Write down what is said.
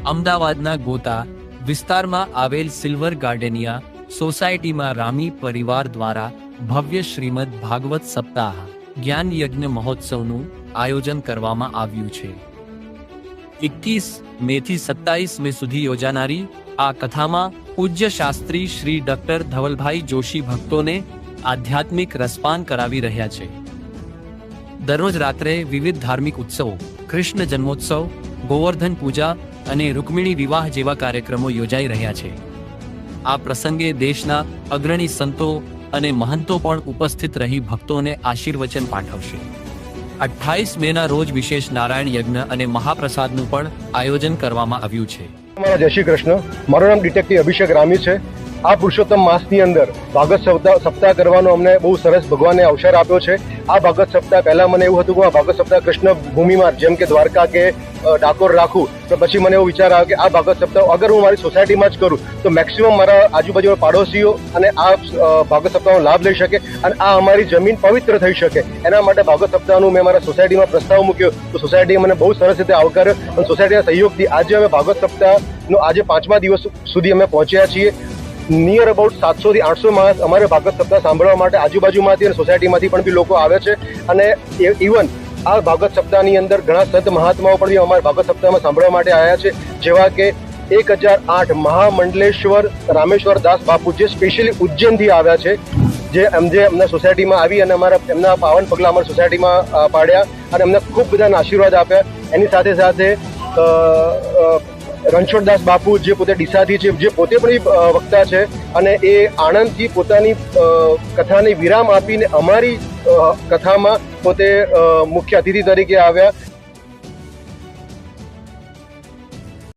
અમદાવાદના ગોતા વિસ્તારમાં આવેલ સિલ્વર ગાર્ડનિયા સોસાયટીમાં રામી પરિવાર દ્વારા ભવ્ય શ્રીમદ ભાગવત સપ્તાહ જ્ઞાન યજ્ઞ મહોત્સવનું આયોજન કરવામાં આવ્યું છે। 21 મે થી 27 મે સુધી યોજાનારી આ કથામાં પૂજ્ય શાસ્ત્રી શ્રી ડોક્ટર ધવલભાઈ જોશી ભક્તોને આધ્યાત્મિક રસપાન કરાવી રહ્યા છે। દરરોજ રાત્રે વિવિધ ધાર્મિક ઉત્સવો, કૃષ્ણ જન્મોત્સવ, ગોવર્ધન પૂજા અને રૂકમિણી વિવાહ જેવા કાર્યક્રમો યોજાઈ રહ્યા છે। આ પ્રસંગે દેશના અગ્રણી સંતો અને મહંતો પણ ઉપસ્થિત રહી ભક્તોને આશીર્વચન પાઠવશે। 28 મેના રોજ વિશેષ નારાયણ યજ્ઞ અને મહાપ્રસાદનું પણ આયોજન કરવામાં આવ્યું છે। જય શ્રી કૃષ્ણ। મારું નામ ડિટેક્ટિવ અભિષેક રામી છે। આ પુરુષોત્તમ માસની અંદર ભાગવત સપ્તાહ કરવાનો અમને બહુ સરસ ભગવાને અવસર આપ્યો છે। આ ભાગવત સપ્તાહ પહેલા મને એવું હતું કે આ ભાગવત સપ્તાહ કૃષ્ણ ભૂમિમાં જેમ કે દ્વારકા કે ડાકોર રાખું, તો પછી મને એવો વિચાર આવ્યો કે આ ભાગવત સપ્તાહ અગર હું મારી સોસાયટીમાં જ કરું તો મેક્સિમમ મારા આજુબાજુના પાડોશીઓ અને આ ભાગવત સપ્તાહનો લાભ લઈ શકે અને આ અમારી જમીન પવિત્ર થઈ શકે। એના માટે ભાગવત સપ્તાહનું મેં મારા સોસાયટીમાં પ્રસ્તાવ મૂક્યો તો સોસાયટીએ મને બહુ સરસ રીતે આવકાર્યો અને સોસાયટીના સહયોગથી આજે અમે ભાગવત સપ્તાહનો આજે 5મા દિવસ સુધી અમે પહોંચ્યા છીએ। નિયર અબાઉટ 700 થી 800 માણસ અમારે ભાગવત સપ્તાહ સાંભળવા માટે આજુબાજુમાંથી અને સોસાયટીમાંથી પણ બી લોકો આવે છે અને ઇવન આ ભાગવત સપ્તાહની અંદર ઘણા સંત મહાત્માઓ પણ બી અમારા ભાગવત સપ્તાહમાં સાંભળવા માટે આવ્યા છે, જેવા કે 1008 મહામંડલેશ્વર રામેશ્વર દાસ બાપુ જે સ્પેશિયલી ઉજ્જૈનથી આવ્યા છે, જે અમને સોસાયટીમાં આવી અને એમના પાવન પગલાં અમારી સોસાયટીમાં પાડ્યા અને અમને ખૂબ બધાના આશીર્વાદ આપ્યા। એની સાથે સાથે રણછોડદાસ બાપુ જે પોતે ડીસાથી છે, જે પોતે પણ વક્તા છે અને એ આણંદથી પોતાની કથાને વિરામ આપીને અમારી કથામાં પોતે મુખ્ય અતિથિ તરીકે આવ્યા।